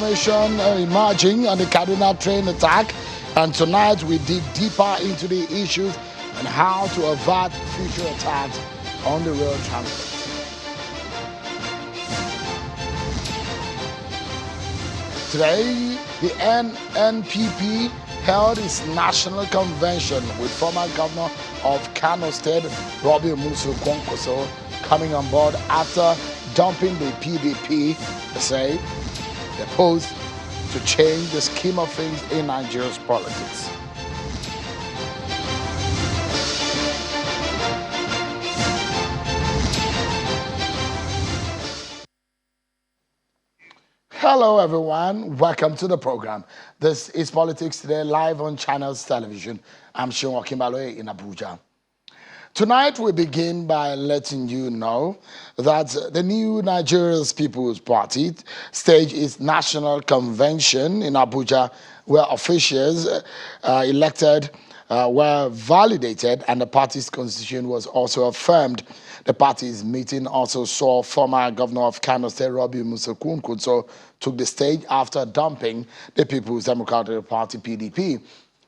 information emerging on the Kaduna train attack, and tonight we dig deeper into the issues and how to avert future attacks on the rail transport. Today, the NNPP held its national convention with former governor of Kano State, Robbie Musu coming on board after dumping the PDP. They say they're posed to change the scheme of things in Nigeria's politics. Hello, everyone. Welcome to the program. This is Politics Today, live on Channels Television. I'm Sean Kimbaloe in Abuja. Tonight, we begin by letting you know that the new Nigeria's People's Party staged its national convention in Abuja, where officials elected were validated and the party's constitution was also affirmed. The party's meeting also saw former governor of Kano State, Robbie Musu took the stage after dumping the People's Democratic Party, PDP.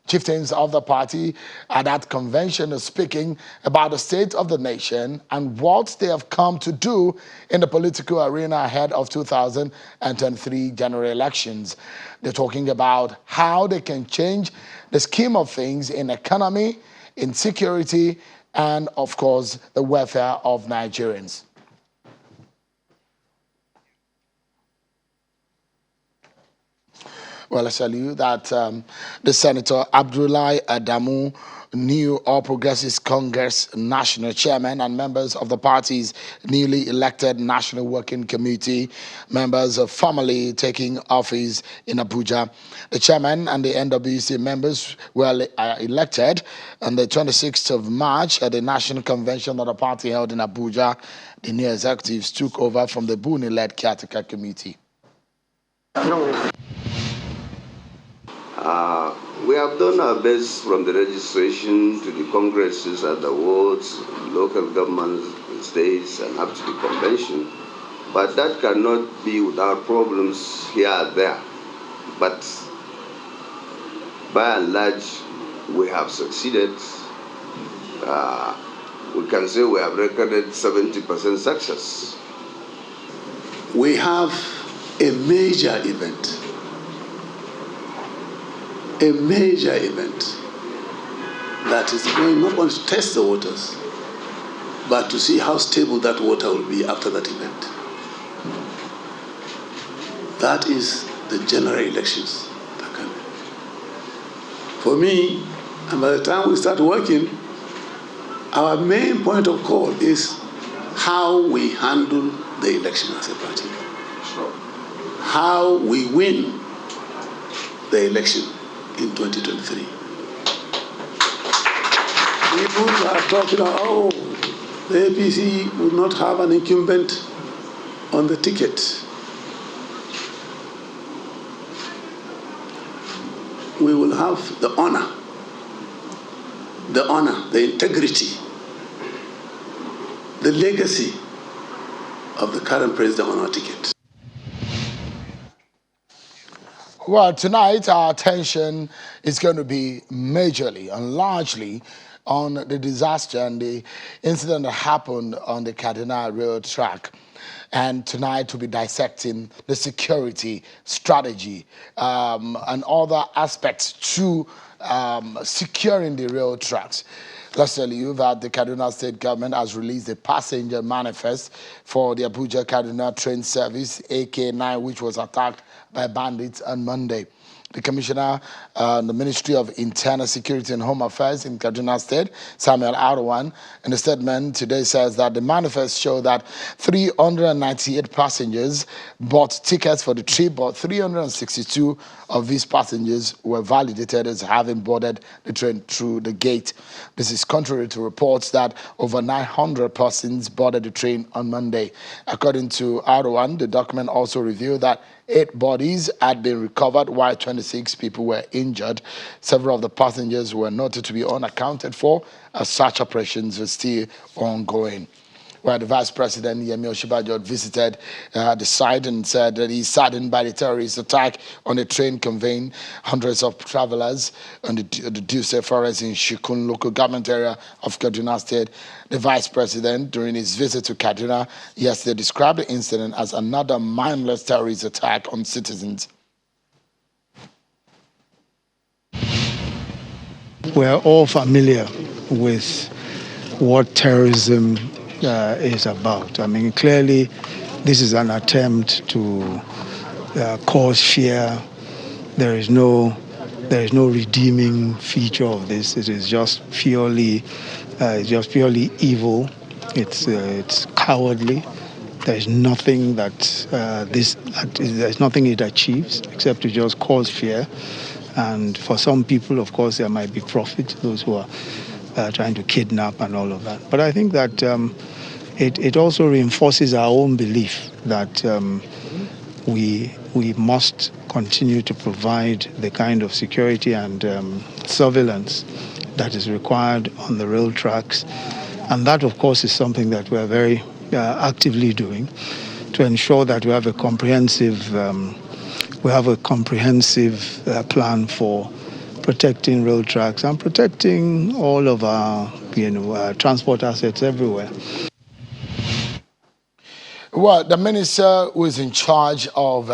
Chieftains of the party at that convention are speaking about the state of the nation and what they have come to do in the political arena ahead of 2023 general elections. They're talking about how they can change the scheme of things in economy, in security, and of course, the welfare of Nigerians. Well, I tell you that the Senator Abdullahi Adamu, new All Progressives Congress national chairman, and members of the party's newly elected National Working Committee, members of formally taking office in Abuja. The chairman and the NWC members were elected on the 26th of March at the National Convention of the party held in Abuja. The new executives took over from the Buni-led caretaker committee. We have done our best from the registration to the congresses and the wards, local governments, states, and up to the convention. But that cannot be without problems here and there. But by and large, we have succeeded. We can say we have recorded 70% success. We have a major event that is going not only to test the waters, but to see how stable that water will be after that event. That is the general elections. For me, and by the time we start working, our main point of call is how we handle the election as a party. How we win the election in 2023. People are talking about, the APC would not have an incumbent on the ticket. We will have the honor, the integrity, the legacy of the current president on our ticket. Well, tonight our attention is going to be majorly and largely on the disaster and the incident that happened on the Kaduna rail track. And tonight we'll be dissecting the security strategy and other aspects to securing the rail tracks. Let's tell you that the Kaduna State government has released a passenger manifest for the Abuja-Kaduna train service, AK9, which was attacked by bandits on Monday. The Commissioner, the Ministry of Internal Security and Home Affairs in Kaduna State, Samuel Arwan, in a statement today says that the manifest showed that 398 passengers bought tickets for the trip, but 362 of these passengers were validated as having boarded the train through the gate. This is contrary to reports that over 900 persons boarded the train on Monday. According to Arwan, the document also revealed that 8 bodies had been recovered while 26 people were injured. Several of the passengers were noted to be unaccounted for as such operations are still ongoing. where the Vice President, Yemi Osinbajo, visited the site and said that he's saddened by the terrorist attack on a train conveying hundreds of travelers on the Duse Forest in Shikun local government area of Kaduna State. The Vice President, during his visit to Kaduna yesterday, described the incident as another mindless terrorist attack on citizens. We're all familiar with what terrorism is about. I mean, clearly, this is an attempt to cause fear. There is no redeeming feature of this. It is just purely evil. It's cowardly. There's nothing there's nothing it achieves except to just cause fear. And for some people, of course, there might be profit, those who are trying to kidnap and all of that. But I think that it also reinforces our own belief that we must continue to provide the kind of security and surveillance that is required on the rail tracks. And that, of course, is something that we're very actively doing to ensure that we have a comprehensive plan for protecting rail tracks and protecting all of our transport assets everywhere. Well, the minister who is in charge of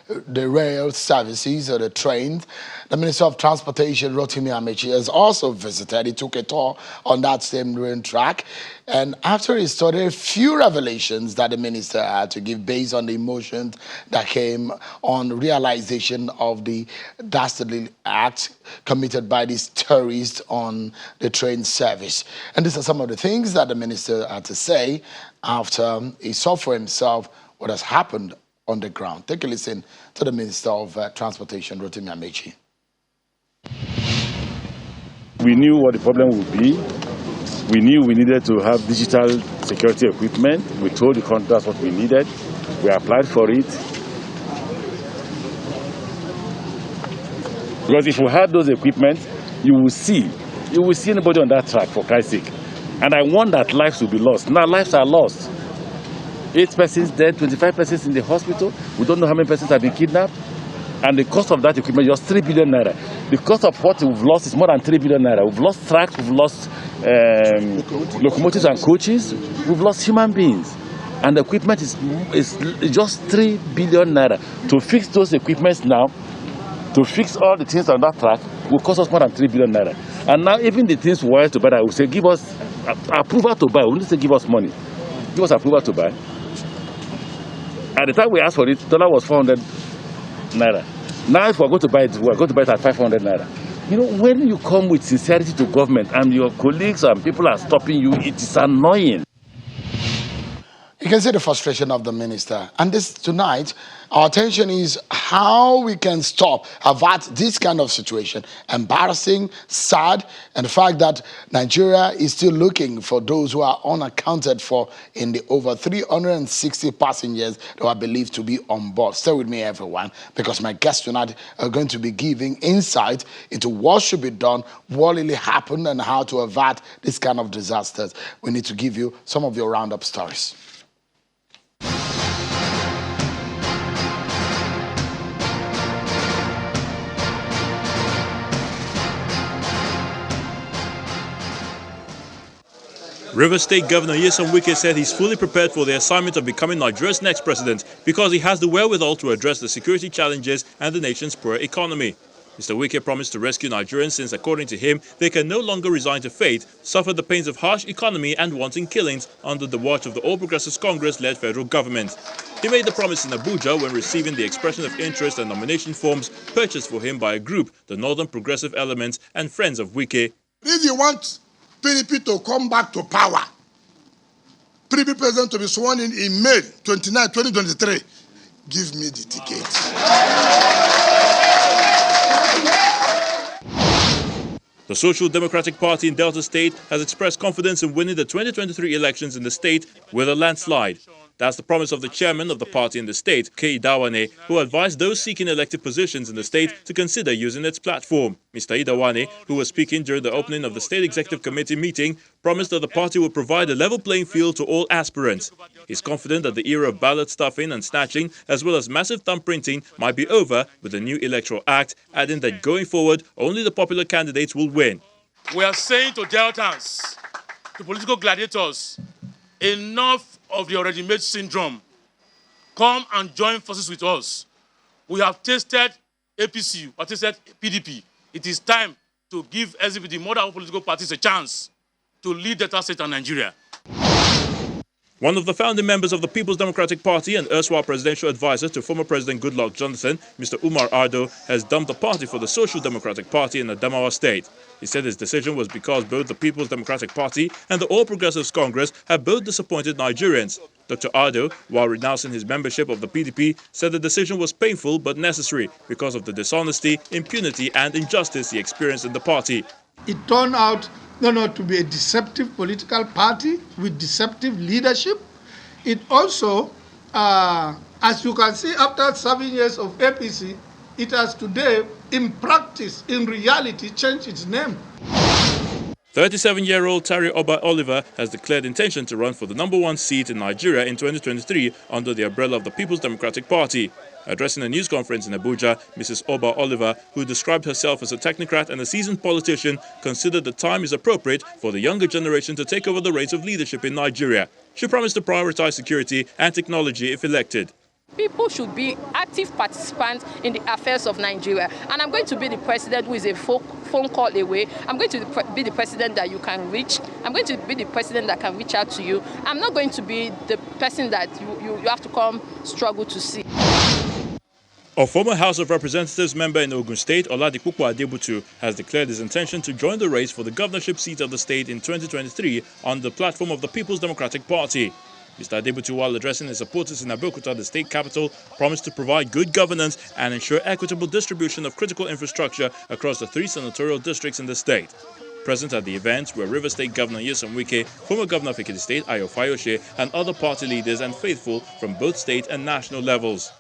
the rail services or the trains, the Minister of Transportation, Rotimi Amechi, has also visited. He took a tour on that same rail track. And after he studied a few revelations that the minister had to give based on the emotions that came on realization of the dastardly act committed by these terrorists on the train service. And these are some of the things that the minister had to say after he saw for himself what has happened on the ground. Take a listen to the Minister of Transportation, Rotimi Amechi. We knew what the problem would be. We knew we needed to have digital security equipment. We told the contractors what we needed. We applied for it. Because if we had those equipment, you will see anybody on that track, for Christ's sake. And I want that lives will be lost. Now lives are lost. 8 persons dead, 25 persons in the hospital. We don't know how many persons have been kidnapped. And the cost of that equipment is just 3 billion naira. The cost of what we've lost is more than 3 billion naira. We've lost tracks, we've lost locomotives and coaches, we've lost human beings. And the equipment is just 3 billion naira. To fix those equipments now, to fix all the things on that track, will cost us more than 3 billion naira. And now even the things we wanted to buy, we say give us approval to buy. We need to give us money. Give us approval to buy. At the time we asked for it, the dollar was 400 naira. Now if we're going to buy it, we're going to buy it at 500 naira. You know, when you come with sincerity to government and your colleagues and people are stopping you, it is annoying. You can see the frustration of the minister. And this tonight, our attention is how we can avert this kind of situation. Embarrassing, sad, and the fact that Nigeria is still looking for those who are unaccounted for in the over 360 passengers that are believed to be on board. Stay with me, everyone, because my guests tonight are going to be giving insight into what should be done, what really happened, and how to avert this kind of disasters. We need to give you some of your roundup stories. Rivers State Governor Nyesom Wike said he's fully prepared for the assignment of becoming Nigeria's next president because he has the wherewithal to address the security challenges and the nation's poor economy. Mr. Wike promised to rescue Nigerians since, according to him, they can no longer resign to fate, suffer the pains of harsh economy and wanton killings under the watch of the All Progressives Congress-led federal government. He made the promise in Abuja when receiving the expression of interest and nomination forms purchased for him by a group, the Northern Progressive Elements and Friends of Wike. If you want PDP to come back to power, PDP president to be sworn in May 29, 2023, give me the ticket. The Social Democratic Party in Delta State has expressed confidence in winning the 2023 elections in the state with a landslide. That's the promise of the chairman of the party in the state, K. Idawane, who advised those seeking elected positions in the state to consider using its platform. Mr. Idawane, who was speaking during the opening of the State Executive Committee meeting, promised that the party would provide a level playing field to all aspirants. He's confident that the era of ballot stuffing and snatching, as well as massive thumb printing, might be over with the new Electoral Act, adding that going forward, only the popular candidates will win. We are saying to Deltans, to political gladiators, enough of the already made syndrome. Come and join forces with us. We have tasted APC, or tasted PDP. It is time to give SDP, the mother of political parties, a chance to lead Delta State and Nigeria. One of the founding members of the People's Democratic Party and erstwhile presidential advisor to former President Goodluck Jonathan, Mr. Umar Ardo, has dumped the party for the Social Democratic Party in Adamawa State. He said his decision was because both the People's Democratic Party and the All Progressives Congress have both disappointed Nigerians. Dr. Ardo, while renouncing his membership of the PDP, said the decision was painful but necessary because of the dishonesty, impunity and injustice he experienced in the party. It turned out not to be a deceptive political party with deceptive leadership. It also, as you can see, after 7 years of APC, it has today, in practice, in reality, changed its name. 37-year-old Tari Oba Oliver has declared intention to run for the #1 seat in Nigeria in 2023 under the umbrella of the People's Democratic Party. Addressing a news conference in Abuja, Mrs. Oba Oliver, who described herself as a technocrat and a seasoned politician, considered the time is appropriate for the younger generation to take over the reins of leadership in Nigeria. She promised to prioritize security and technology if elected. People should be active participants in the affairs of Nigeria. And I'm going to be the president who is a phone call away. I'm going to be the president that you can reach. I'm going to be the president that can reach out to you. I'm not going to be the person that you have to come struggle to see. A former House of Representatives member in Ogun State, Oladipupo Adebutu, has declared his intention to join the race for the governorship seat of the state in 2023 on the platform of the People's Democratic Party. Mr. Adebutu, while addressing his supporters in Abuja, the state capital, promised to provide good governance and ensure equitable distribution of critical infrastructure across the 3 senatorial districts in the state. Present at the event were Rivers State Governor Nyesom Wike, former Governor of Ekiti State Ayo Fayose, and other party leaders and faithful from both state and national levels.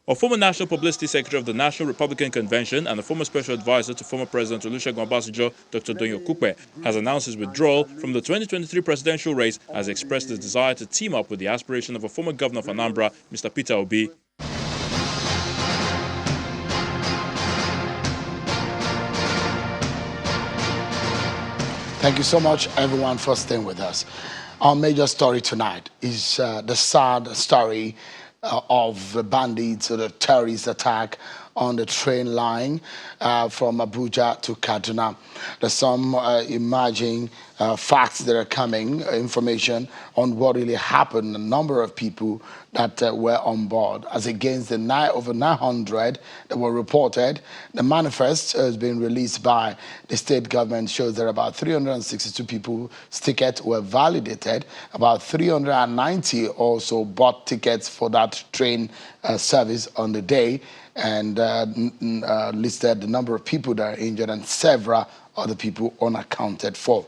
A former National Publicity Secretary of the National Republican Convention and a former Special Advisor to former President Olusegun Obasanjo, Dr. Donyo Kupe, has announced his withdrawal from the 2023 presidential race as he expressed his desire to team up with the aspiration of a former governor of Anambra, Mr. Peter Obi. Thank you so much, everyone, for staying with us. Our major story tonight is the sad story of the bandits or the terrorist attack on the train line from Abuja to Kaduna. There's some emerging facts that are coming, information on what really happened, a number of people that were on board, as against the over 900 that were reported. The manifest has been released by the state government, shows that about 362 people's tickets were validated, about 390 also bought tickets for that train service on the day, and listed the number of people that are injured and several other people unaccounted for.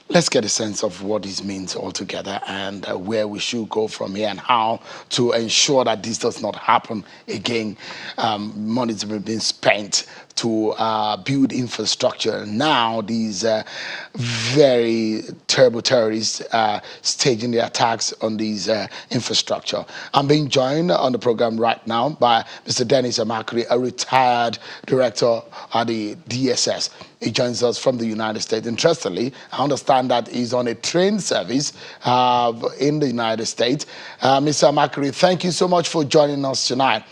Let's get a sense of what this means altogether and where we should go from here and how to ensure that this does not happen again. Money has been spent to build infrastructure. Now these very terrible terrorists staging the attacks on these infrastructure. I'm being joined on the program right now by Mr. Dennis Amakri, a retired director at the DSS. He joins us from the United States. Interestingly, I understand that he's on a train service in the United States. Mr. Amakri, thank you so much for joining us tonight.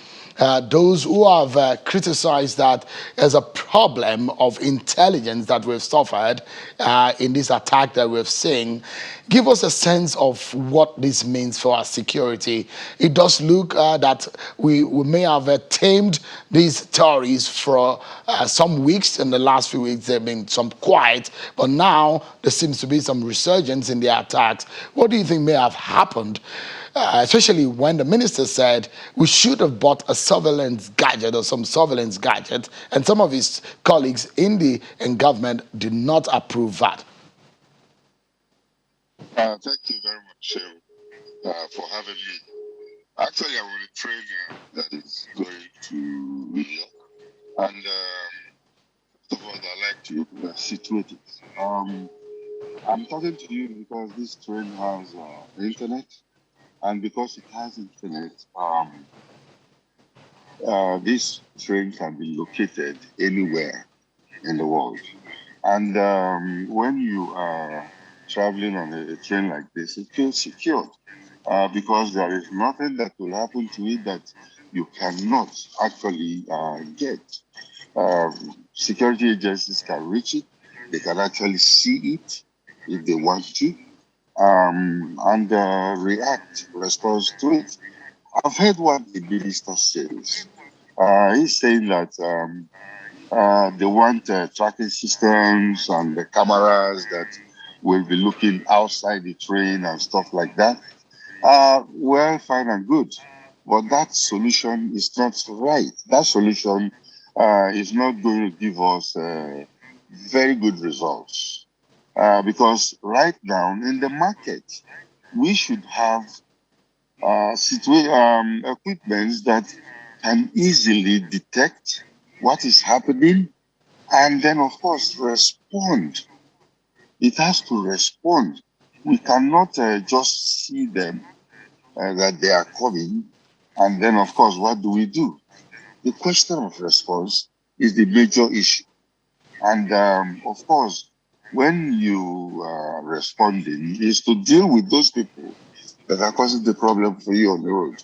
Those who have criticized that there's a problem of intelligence that we've suffered in this attack that we've seen, give us a sense of what this means for our security. It does look that we may have tamed these terrorists for some weeks. In the last few weeks, there have been some quiet, but now there seems to be some resurgence in the attacks. What do you think may have happened? Especially when the minister said we should have bought a surveillance gadget or some surveillance gadget, and some of his colleagues in government did not approve that. Thank you very much. for having me. Actually, I'm on a train that is going to New York, and first of all, I'd like to situate it. I'm talking to you because this train has internet, and because it has internet, this train can be located anywhere in the world. And when you are traveling on a train like this, it feels secured because there is nothing that will happen to it that you cannot actually get. Security agencies can reach it, they can actually see it if they want to, and react, respond to it. I've heard what the minister says. He's saying that they want tracking systems and the cameras that will be looking outside the train and stuff like that. Well, fine and good. But that solution is not right. That solution is not going to give us very good results. Because right now in the market, we should have equipments that can easily detect what is happening and then, of course, respond. It has to respond. We cannot just see them that they are coming, and then, of course, what do we do? The question of response is the major issue. And of course, when you are responding, is to deal with those people that are causing the problem for you on the road.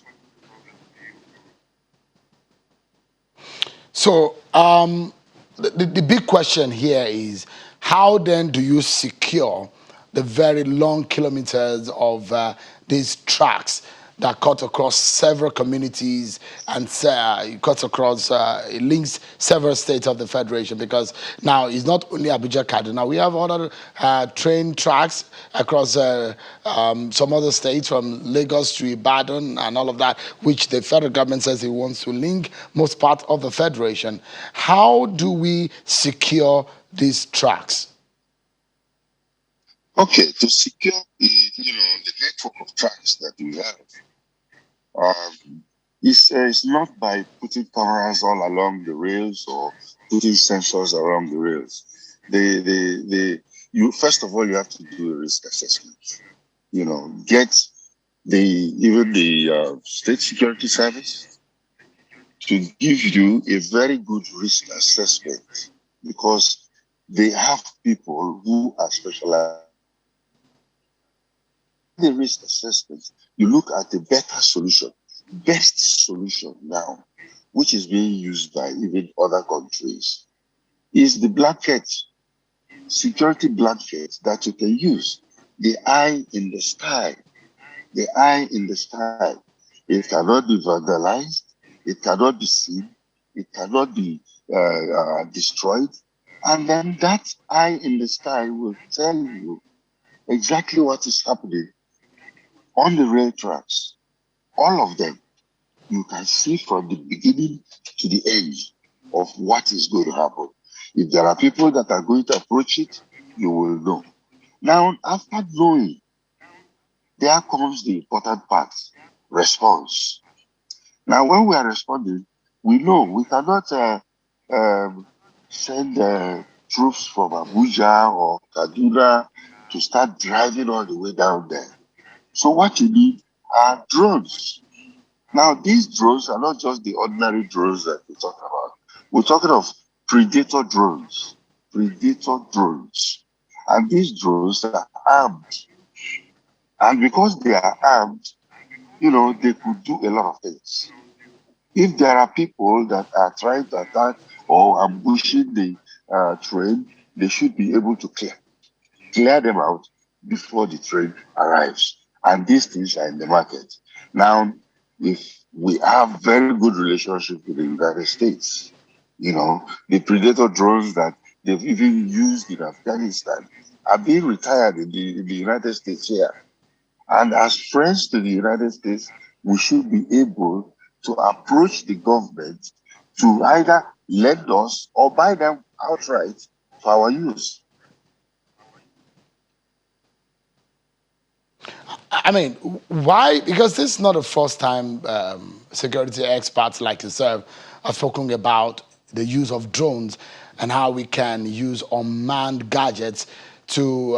So the big question here is how then do you secure the very long kilometers of these tracks that cut across several communities and it cuts across, it links several states of the Federation, because now it's not only Abuja-Kaduna. We have other train tracks across some other states from Lagos to Ibadan and all of that, which the federal government says it wants to link most part of the Federation. How do we secure these tracks? Okay, to secure the network of tracks that we have, it's not by putting cameras all along the rails or putting sensors around the rails. You first of all you have to do a risk assessment. Get even the state security service to give you a very good risk assessment because they have people who are specialized. The risk assessment, you look at the best solution now, which is being used by even other countries, is the blanket, security blanket that you can use. The eye in the sky. The eye in the sky. It cannot be vandalized. It cannot be seen. It cannot be destroyed. And then that eye in the sky will tell you exactly what is happening on the rail tracks. All of them. You can see from the beginning to the end of what is going to happen. If there are people that are going to approach it, you will know. Now, after knowing, there comes the important part, response. Now, when we are responding, we know we cannot send troops from Abuja or Kaduna to start driving all the way down there. So what you need are drones. Now, these drones are not just the ordinary drones that we talk about. We're talking of predator drones. Predator drones. And these drones are armed. And because they are armed, they could do a lot of things. If there are people that are trying to attack or ambushing the train, they should be able to clear them out before the train arrives. And these things are in the market. Now, if we have very good relationship with the United States, the predator drones that they've even used in Afghanistan are being retired in the United States here. And as friends to the United States, we should be able to approach the government to either lend us or buy them outright for our use. I mean, why? Because this is not the first time security experts like yourself have spoken about the use of drones and how we can use unmanned gadgets to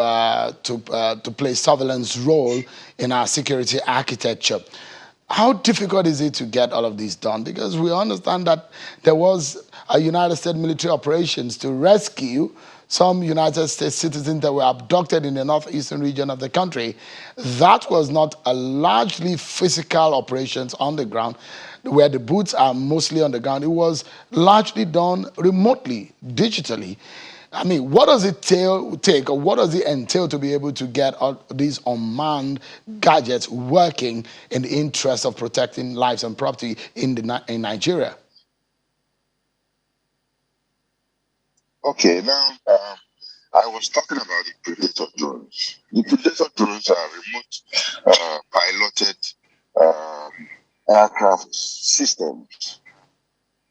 play surveillance role in our security architecture. How difficult is it to get all of this done? Because we understand that there was a United States military operations to rescue some United States citizens that were abducted in the northeastern region of the country. That was not a largely physical operations on the ground, where the boots are mostly on the ground. It was largely done remotely, digitally. I mean, what does it take, or what does it entail to be able to get all these unmanned gadgets working in the interest of protecting lives and property in Nigeria? Okay, now I was talking about the Predator drones. The Predator drones are remote piloted um, aircraft systems,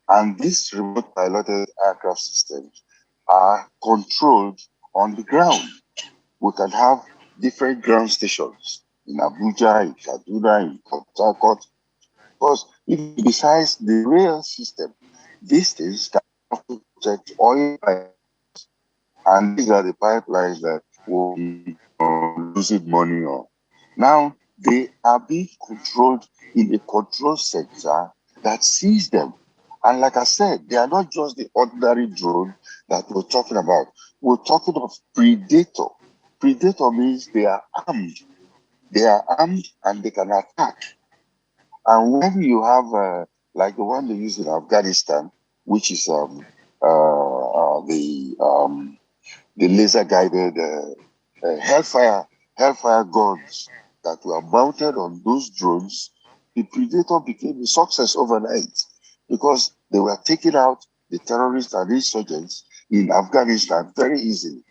and these remote piloted aircraft systems are controlled on the ground. We can have different ground stations in Abuja, in Kaduna, in Port Harcourt, because even besides the rail system, these things can also protect oil pipelines, and these are the pipelines that will be losing money on. Now, they are being controlled in a control center that sees them. And like I said, they are not just the ordinary drone that we're talking about. We're talking of predator. Predator means they are armed. They are armed and they can attack. And when you have, like the one they use in Afghanistan, which is the laser guided hellfire guns that were mounted on those drones, the Predator became a success overnight because they were taking out the terrorists and insurgents in Afghanistan very easily.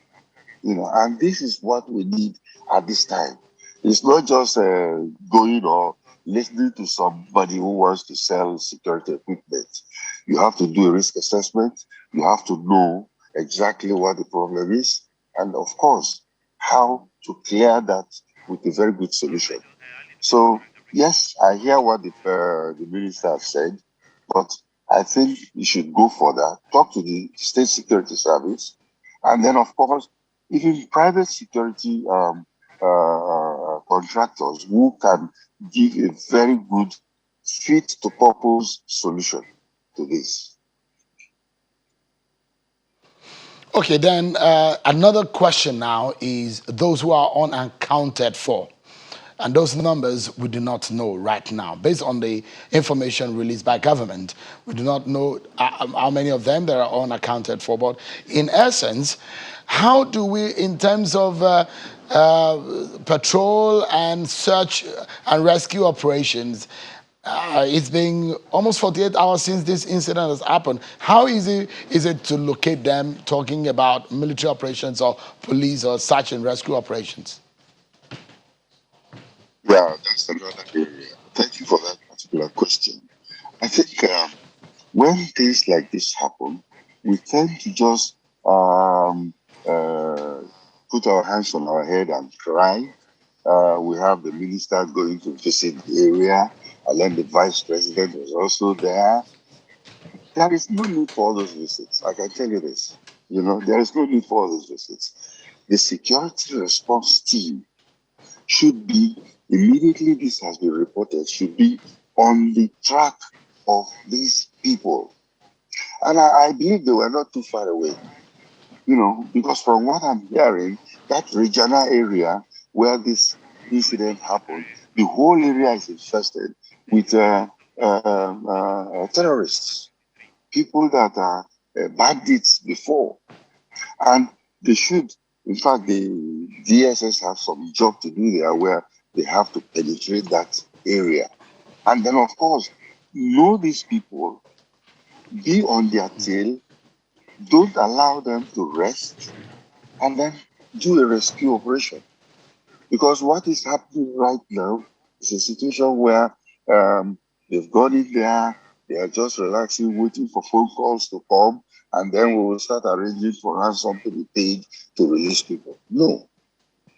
And this is what we need at this time. It's not just going or listening to somebody who wants to sell security equipment. You have to do a risk assessment. You have to know exactly what the problem is, and of course, how to clear that with a very good solution. So yes, I hear what the minister has said, but I think you should go further, talk to the state security service, and then of course, even private security contractors who can give a very good fit to purpose solution to this. Okay, then another question now is those who are unaccounted for. And those numbers we do not know right now. Based on the information released by government, we do not know how many of them that are unaccounted for. But in essence, how do we, in terms of patrol and search and rescue operations, it's been almost 48 hours since this incident has happened. How easy is it to locate them, talking about military operations or police or search and rescue operations? Yeah, that's another area. Thank you for that particular question. I think when things like this happen, we tend to just put our hands on our head and cry. We have the minister going to visit the area, and then the vice president was also there. There is no need for all those visits. I can tell you this. There is no need for all those visits. The security response team should be, immediately this has been reported, should be on the track of these people. And I believe they were not too far away, because from what I'm hearing, that regional area where this incident happened, the whole area is infested with terrorists, people that are bandits before. And they should, in fact, the DSS have some job to do there where they have to penetrate that area. And then, of course, know these people, be on their tail, don't allow them to rest, and then do a rescue operation. Because what is happening right now is a situation where they've gone in there, they are just relaxing, waiting for phone calls to come, and then we will start arranging for ransom to be paid to release people. No.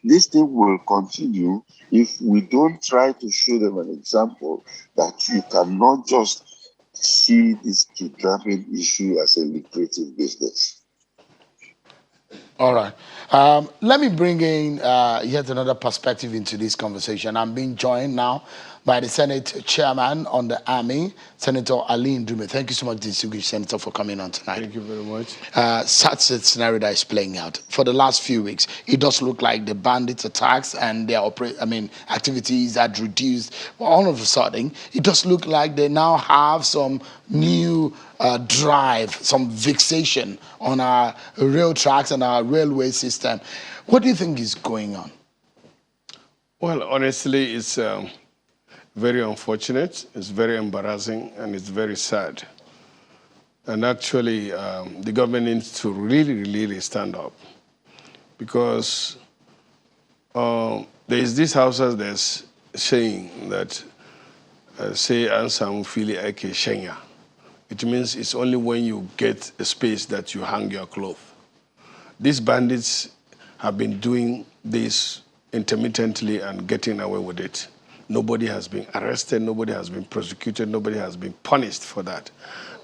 this thing will continue if we don't try to show them an example that you cannot just see this kidnapping issue as a lucrative business. All right. Let me bring in yet another perspective into this conversation. I'm being joined now by the Senate Chairman on the Army, Senator Ali Ndume. Thank you so much, distinguished Senator, for coming on tonight. Thank you very much. Such a scenario that is playing out for the last few weeks. It does look like the bandits' attacks and their activities had reduced. But all of a sudden, it does look like they now have some new drive, some fixation on our rail tracks and our railway system. What do you think is going on? Well, honestly, it's very unfortunate, it's very embarrassing, and it's very sad. And actually, the government needs to really stand up, because there is this house that's saying that say ansam fili ake shenya. It means it's only when you get a space that you hang your clothes. These bandits have been doing this intermittently and getting away with it. Nobody has been arrested, nobody has been prosecuted, nobody has been punished for that.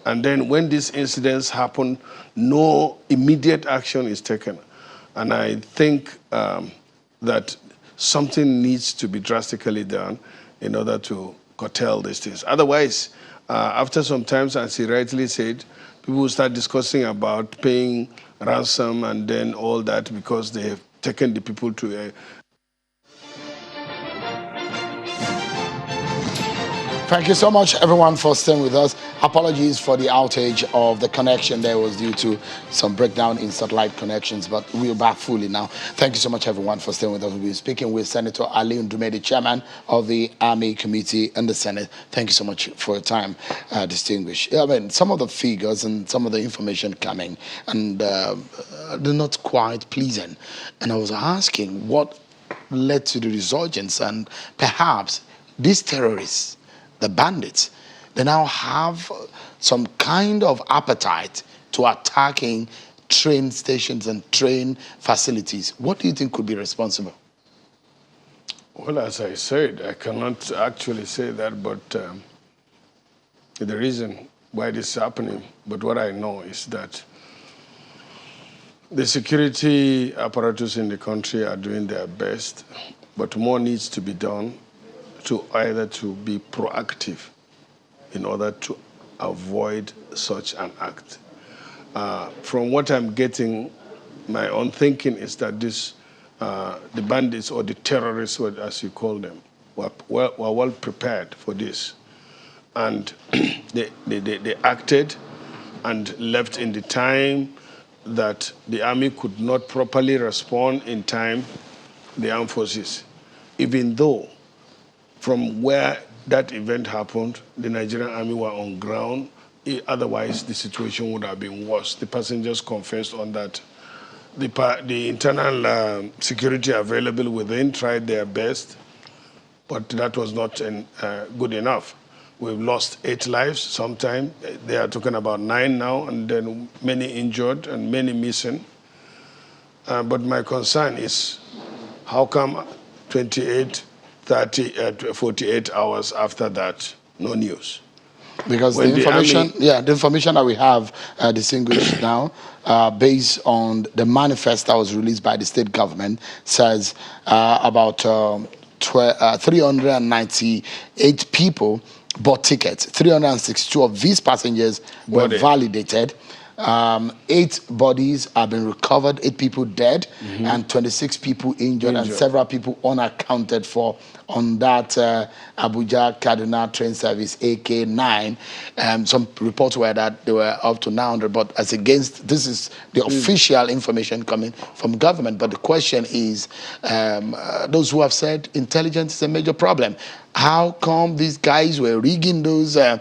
And then when these incidents happen, no immediate action is taken. And I think that something needs to be drastically done in order to curtail these things. Otherwise, after some time, as he rightly said, people will start discussing about paying ransom and then all that, because they have taken the people to a... Thank you so much, everyone, for staying with us. Apologies for the outage of the connection. There was due to some breakdown in satellite connections, but we're back fully now. Thank you so much, everyone, for staying with us. We'll be speaking with Senator Ali Ndume, the chairman of the Army Committee in the Senate. Thank you so much for your time, distinguished. I mean, some of the figures and some of the information coming, and they're not quite pleasing. And I was asking what led to the resurgence, and perhaps these terrorists, the bandits, they now have some kind of appetite to attacking train stations and train facilities. What do you think could be responsible? Well, as I said, I cannot actually say that, but the reason why this is happening, but what I know is that the security apparatus in the country are doing their best, but more needs to be done to either to be proactive in order to avoid such an act. From what I'm getting, my own thinking is that this, the bandits or the terrorists, as you call them, were well prepared for this. And they acted and left in the time that the army could not properly respond in time, the armed forces, even though from where that event happened, the Nigerian army were on ground. Otherwise, the situation would have been worse. The passengers confessed on that. The internal security available within tried their best, but that was not good enough. We've lost 8 lives sometime. They are talking about 9 now, and then many injured and many missing. But my concern is, how come 48 hours after that, no news? Because When the information, the information that we have distinguished now, based on the manifest that was released by the state government, says about 398 people bought tickets. 362 of these passengers were validated. 8 bodies have been recovered, 8 people dead, and 26 people injured, and several people unaccounted for on that Abuja-Kaduna train service, AK9. Some reports were that they were up to 900, but as against, this is the official information coming from government. But the question is, those who have said intelligence is a major problem. How come these guys were rigging those the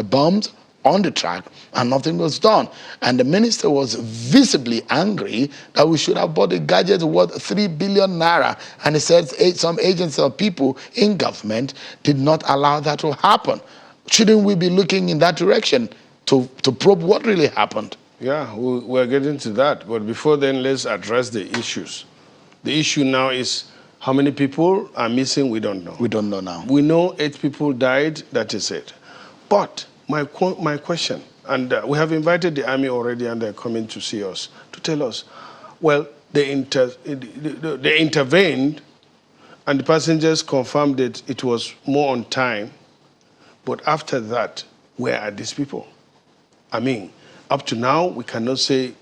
bombs on the track and nothing was done? And the minister was visibly angry that we should have bought a gadget worth 3 billion naira. And he said some agents or people in government did not allow that to happen. Shouldn't we be looking in that direction to probe what really happened? Yeah, we're getting to that. But before then, let's address the issues. The issue now is how many people are missing, we don't know. We don't know now. We know 8 people died, that is it. But my question, and we have invited the army already and they're coming to see us, to tell us, well, they intervened and the passengers confirmed that it was more on time. But after that, where are these people? I mean, up to now, we cannot say,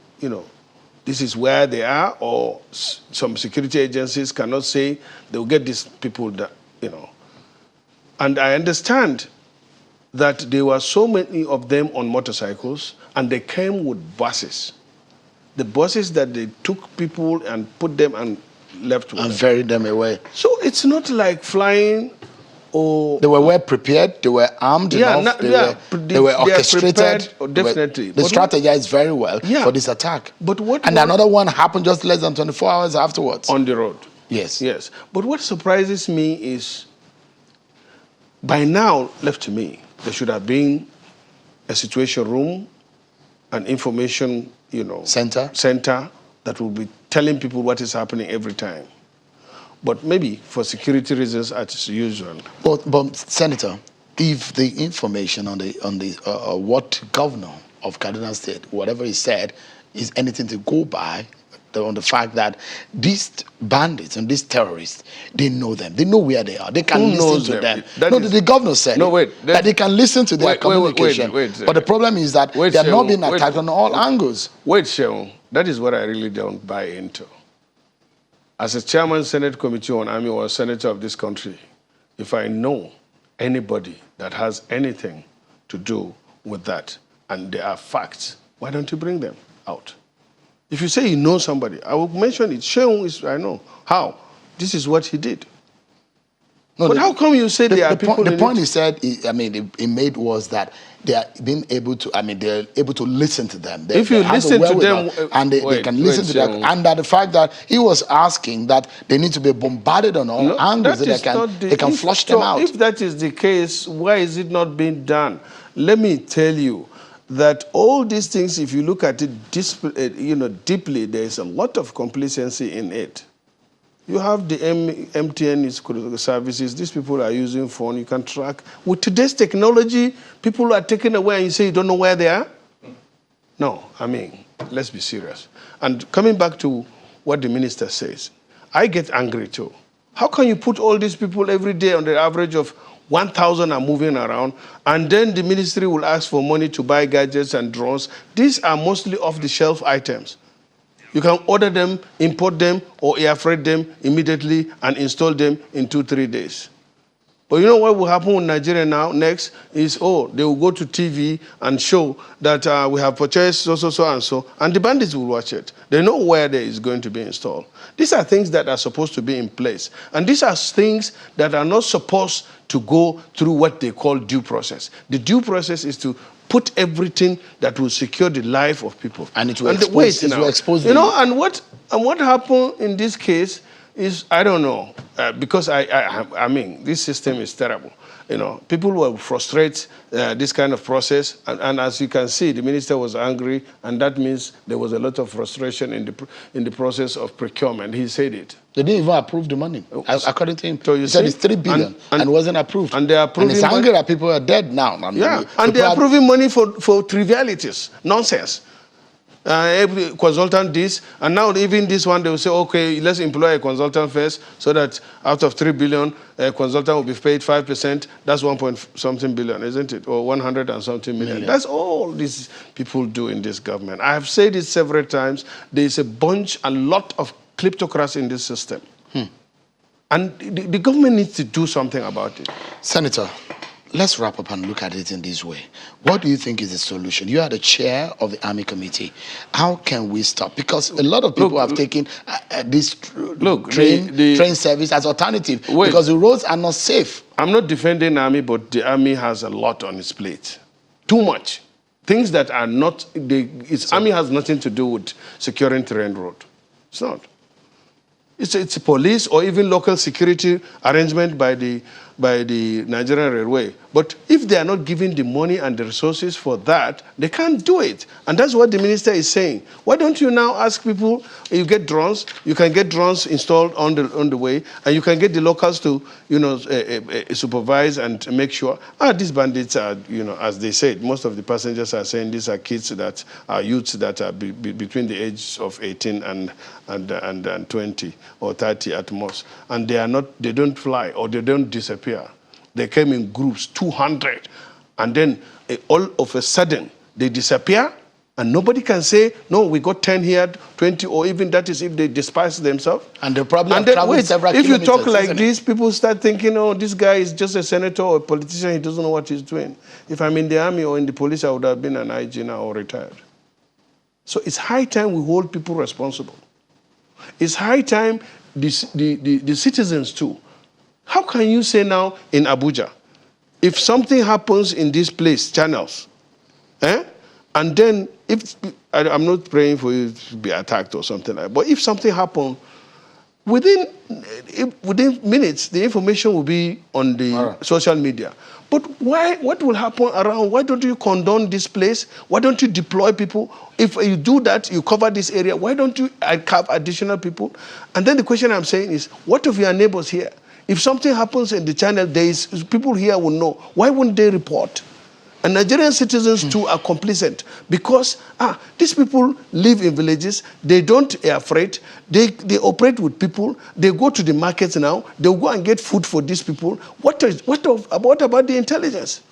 this is where they are, or some security agencies cannot say they'll get these people that, And I understand that there were so many of them on motorcycles, and they came with buses. The buses that they took people and put them and left with and them. ferried them away. So it's not like flying or... They were well prepared, they were armed enough, they were orchestrated. Prepared, definitely. They strategized very well for this attack. But another one happened just less than 24 hours afterwards. On the road. Yes. Yes. But what surprises me is, by now, left to me, there should have been a situation room, an information, center that will be telling people what is happening every time. But maybe for security reasons, as usual. But Senator, if the information on what governor of Kaduna State, whatever he said, is anything to go by, on the fact that these bandits and these terrorists, they know them. They know where they are. They can listen to them. The governor said that they can listen to their communication. But the problem is that they are not being attacked on all angles. Wait, Sheung, that is what I really don't buy into. As a chairman Senate Committee on Army or a senator of this country, if I know anybody that has anything to do with that and there are facts, why don't you bring them out? If you say you know somebody, I will mention it. Sheung is, I know. How? This is what he did. No, but how come you say there are people The point he said, he made was that they are being able to, they're able to listen to them. If you listen to them, and they can listen to them, and that the fact that he was asking that they need to be bombarded on all angles, so they can flush them out. If that is the case, why is it not being done? Let me tell you that all these things, if you look at it deeply, there is a lot of complacency in it. You have the MTN services. These people are using phone. You can track. With today's technology, people are taken away and you say you don't know where they are? No, let's be serious. And coming back to what the minister says, I get angry too. How can you put all these people every day on the average of 1,000 are moving around, and then the ministry will ask for money to buy gadgets and drones? These are mostly off-the-shelf items. You can order them, import them, or air freight them immediately and install them in 2-3 days. But you know what will happen in Nigeria now next is, they will go to TV and show that we have purchased so, and the bandits will watch it. They know where there is going to be installed. These are things that are supposed to be in place. And these are things that are not supposed to go through what they call due process. The due process is to put everything that will secure the life of people. And it will expose them. And what happened in this case is, I don't know, because this system is terrible. People will frustrate this kind of process, and as you can see, the minister was angry, and that means there was a lot of frustration in the process of procurement. He said it. They didn't even approve the money, according to him. So he said it's 3 billion and wasn't approved. And they are approving. And it's angry that people are dead now. And they are approving money for trivialities, nonsense. Every consultant this, and now even this one, they will say, okay, let's employ a consultant first, so that out of 3 billion, a consultant will be paid 5%. That's 1-something billion, isn't it? Or 100 and something million. That's all these people do in this government. I have said it several times. There is a lot of kleptocrats in this system. And the government needs to do something about it. Senator, let's wrap up and look at it in this way. What do you think is the solution? You are the chair of the Army Committee. How can we stop? Because a lot of people have taken this train service as alternative because the roads are not safe. I'm not defending the Army, but the Army has a lot on its plate. Too much. Things that are not... Army has nothing to do with securing terrain road. It's not. It's a police or even local security arrangement by the by the Nigerian Railway. But if they are not given the money and the resources for that, they can't do it. And that's what the minister is saying. Why don't you now ask people, you get drones, you can get drones installed on the way, and you can get the locals to, supervise and make sure, these bandits are, as they said, most of the passengers are saying these are kids that are youths that are between the ages of 18 and 20 or 30 at most. And they don't fly or they don't disappear. They came in groups, 200, and then all of a sudden they disappear, and nobody can say, no, we got 10 here, 20, or even that is if they disperse themselves. And they probably have traveled several if kilometers. You talk like this, people start thinking, oh, this guy is just a senator or a politician, he doesn't know what he's doing. If I'm in the army or in the police, I would have been an IG now or retired. So it's high time we hold people responsible. It's high time the citizens too. How can you say now in Abuja, if something happens in this place, channels, and then I'm not praying for you to be attacked or something like that, but if something happens, within minutes, the information will be on the social media. But what will happen around? Why don't you condone this place? Why don't you deploy people? If you do that, you cover this area, why don't you have additional people? And then the question I'm saying is, what of your neighbors here? If something happens in the channel, people here will know. Why wouldn't they report? And Nigerian citizens too are complicit because these people live in villages. They don't are afraid. They operate with people. They go to the markets now. They'll go and get food for these people. What about the intelligence?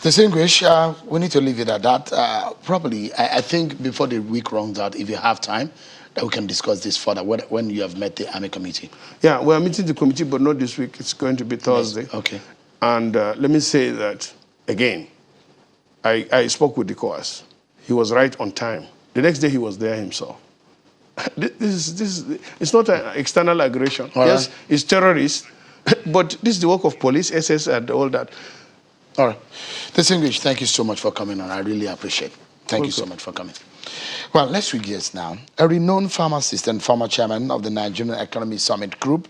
Distinguished, we need to leave it at that. Probably, I think before the week runs out, if you have time, that we can discuss this further when you have met the Army Committee. Yeah, we are meeting the committee, but not this week. It's going to be Thursday. Yes. Okay. And let me say that, again, I spoke with the COAS. He was right on time. The next day, he was there himself. It's not an external aggression. All yes, right. It's terrorists, but this is the work of police, SS, and all that. All right. Distinguished, thank you so much for coming on. I really appreciate it. Thank you so much for coming. Well, let's switch gears now. A renowned pharmacist and former chairman of the Nigerian Economic Summit Group,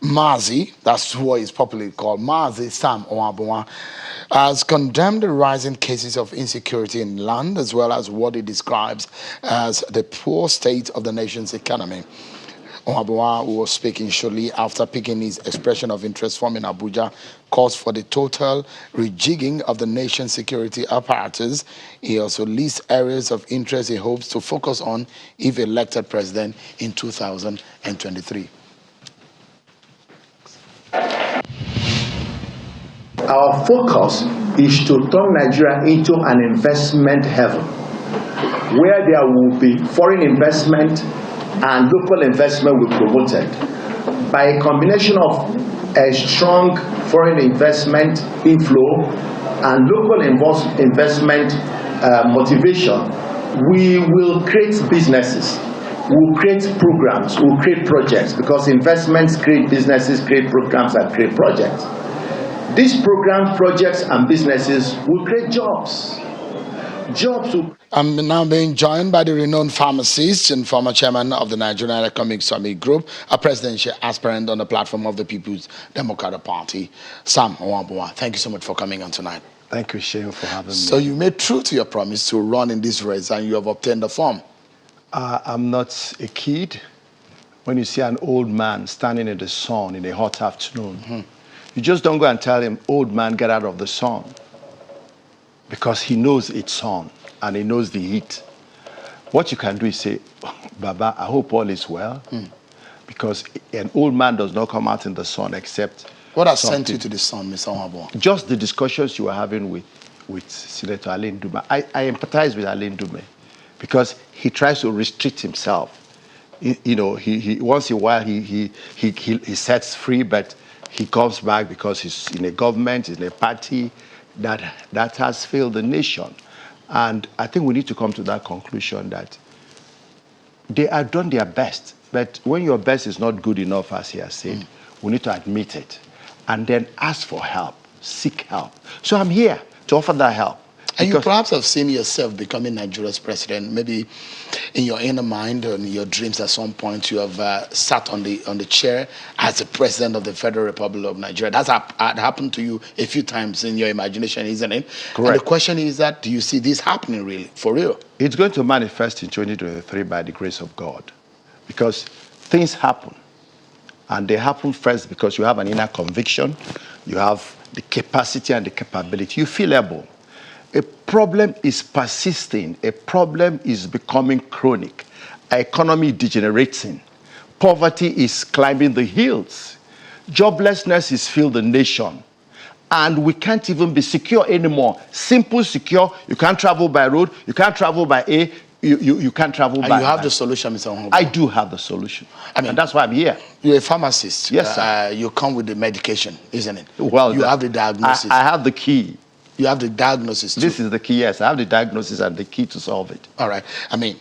Mazi, that's what is popularly called Mazi Sam Owabuwa, has condemned the rising cases of insecurity in land as well as what he describes as the poor state of the nation's economy. Owabuwa, who was speaking shortly after picking his expression of interest from in Abuja, calls for the total rejigging of the nation's security apparatus. He also lists areas of interest he hopes to focus on if elected president in 2023. Our focus is to turn Nigeria into an investment heaven, where there will be foreign investment and local investment will be promoted by a combination of a strong foreign investment inflow and local investment motivation. We will create businesses, we'll create programs, we'll create projects, because investments create businesses, create programs, and create projects. These programs, projects, and businesses will create jobs. I'm now being joined by the renowned pharmacist and former chairman of the Nigerian Economic Summit Group, a presidential aspirant on the platform of the People's Democratic Party, Sam Owabuwa. Thank you so much for coming on tonight. Thank you, Shane, for having me. So you made true to your promise to run in this race and you have obtained the form. I'm not a kid. When you see an old man standing in the sun in a hot afternoon, you just don't go and tell him, old man, get out of the sun. Because he knows it's on and he knows the heat. What you can do is say, Baba, I hope all is well. Because an old man does not come out in the sun except what has sent you to the sun, Mr. Owabuwa? Just the discussions you were having with Senator Alain Dume. I empathize with Alain Dume because he tries to restrict himself. He once in a while he sets free, but he comes back because he's in a government, in a party that has failed the nation. And I think we need to come to that conclusion that they have done their best. But when your best is not good enough, as he has said, we need to admit it and then ask for help, seek help. So I'm here to offer that help. And you perhaps have seen yourself becoming Nigeria's president. Maybe in your inner mind or in your dreams at some point you have sat on the chair as the president of the Federal Republic of Nigeria. That's happened to you a few times in your imagination, isn't it? Correct. And the question is that, do you see this happening really, for real? It's going to manifest in 2023 by the grace of God, because things happen. And they happen first because you have an inner conviction, you have the capacity and the capability, you feel able. A problem is persisting, a problem is becoming chronic, our economy degenerating, poverty is climbing the hills, joblessness is filling the nation, and we can't even be secure anymore. Simple secure, you can't travel by road, you can't travel by air, you can't travel by... And you have the solution, Mr. Onhobo. I do have the solution. I mean, and that's why I'm here. You're a pharmacist. Yes, sir. You come with the medication, isn't it? Well, you have the diagnosis. I have the key. You have the diagnosis too. This is the key, yes. I have the diagnosis and the key to solve it. All right. I mean,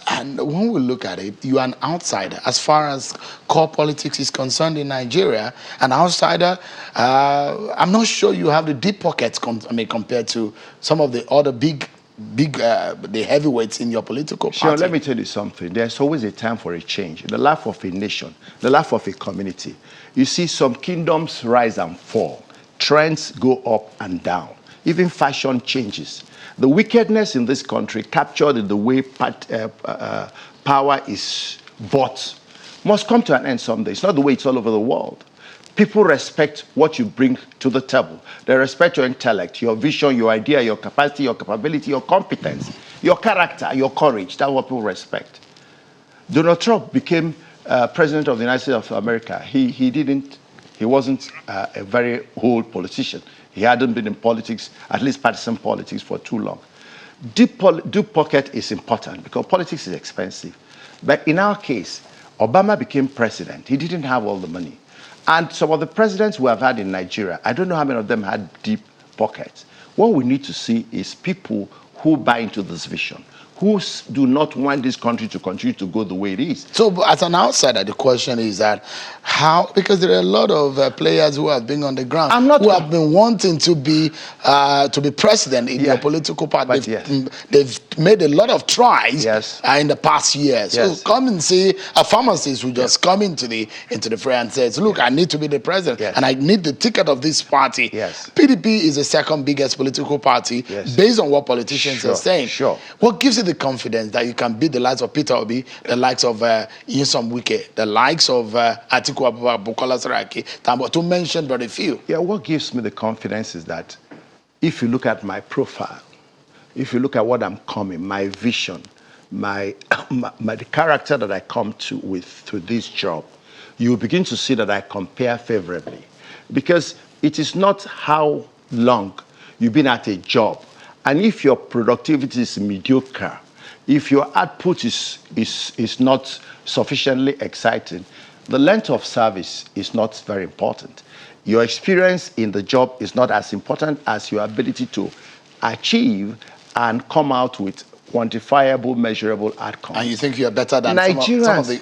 and when we look at it, you are an outsider. As far as core politics is concerned in Nigeria, an outsider, I'm not sure you have the deep pockets compared to some of the other the heavyweights in your political party. Sure, let me tell you something. There's always a time for a change. In the life of a nation, the life of a community, you see some kingdoms rise and fall. Trends go up and down. Even fashion changes. The wickedness in this country, captured in the way power is bought, must come to an end someday. It's not the way it's all over the world. People respect what you bring to the table. They respect your intellect, your vision, your idea, your capacity, your capability, your competence, your character, your courage. That's what people respect. Donald Trump became president of the United States of America. He wasn't a very old politician. He hadn't been in politics, at least partisan politics, for too long. Deep pocket is important because politics is expensive. But in our case, Obama became president. He didn't have all the money. And some of the presidents we have had in Nigeria, I don't know how many of them had deep pockets. What we need to see is people who buy into this vision, who do not want this country to continue to go the way it is. So as an outsider, the question is that how, because there are a lot of players who have been on the ground, who have been wanting to be president in your political party. They've made a lot of tries in the past years. So come and see a pharmacist who just come into the fray and says, look, I need to be the president and I need the ticket of this party. PDP is the second biggest political party based on what politicians are saying. What gives you the confidence that you can beat the likes of Peter Obi, the likes of Nyesom Wike, the likes of Atiku Abubakar, Bukola Saraki, to mention but a few? Yeah, what gives me the confidence is that if you look at my profile, if you look at what I'm coming, my vision, the character that I come to this job, you will begin to see that I compare favorably. Because it is not how long you've been at a job. And if your productivity is mediocre, if your output is not sufficiently exciting, the length of service is not very important. Your experience in the job is not as important as your ability to achieve and come out with quantifiable, measurable outcomes. And you think you're better than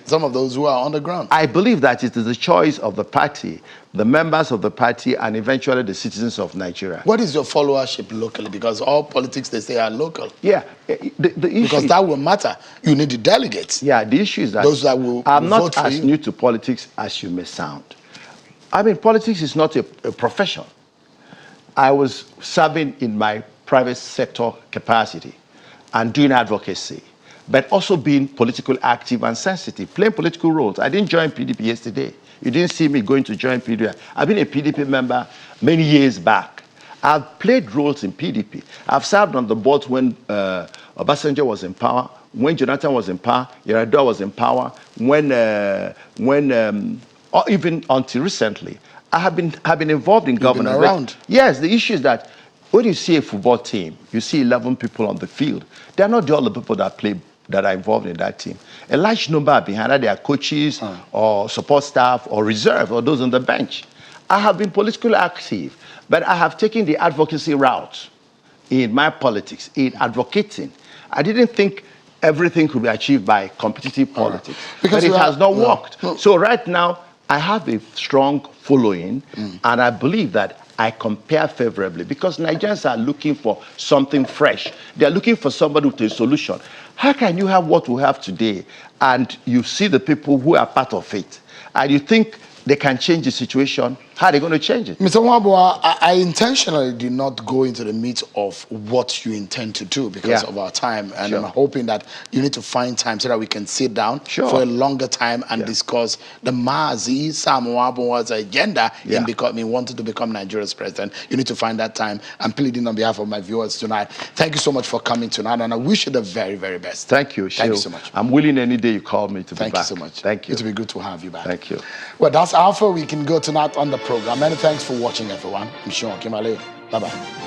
some of those who are on the ground? I believe that it is the choice of the party, the members of the party, and eventually the citizens of Nigeria. What is your followership locally? Because all politics, they say, are local. Yeah. The issue, because that will matter. You need the delegates. Yeah, the issue is that those that will I'm not vote for as new to politics as you may sound. I mean, politics is not a profession. I was serving in my private sector capacity and doing advocacy, but also being politically active and sensitive, playing political roles. I didn't join PDP yesterday. You didn't see me going to join PDP. I've been a PDP member many years back. I've played roles in PDP. I've served on the board when Obasanjo was in power, when Jonathan was in power, Yar'Adua was in power, or even until recently. I have been involved in governance. You've been around. Yes, the issue is that when you see a football team, you see 11 people on the field. They're not all the people that are involved in that team. A large number behind that, they are coaches or support staff or reserve or those on the bench. I have been politically active, but I have taken the advocacy route in my politics, in advocating. I didn't think everything could be achieved by competitive politics, because it has not worked. So right now, I have a strong following, and I believe that I compare favorably because Nigerians are looking for something fresh. They are looking for somebody with a solution. How can you have what we have today and you see the people who are part of it and you think they can change the situation? How are they going to change it? Mr. Wabua, I intentionally did not go into the meat of what you intend to do because of our time. And I'm hoping that you need to find time so that we can sit down for a longer time and discuss the Mazi Sam Wabua's agenda in becoming wanted to become Nigeria's president. You need to find that time. I'm pleading on behalf of my viewers tonight. Thank you so much for coming tonight, and I wish you the very, very best. Thank you, Thank you so much. I'm willing any day you call me to be back. Thank you so much. Thank you. It will be good to have you back. Thank you. Well, that's how far we can go tonight on the program. Many thanks for watching, everyone. I'm Sean Kimale. Bye-bye.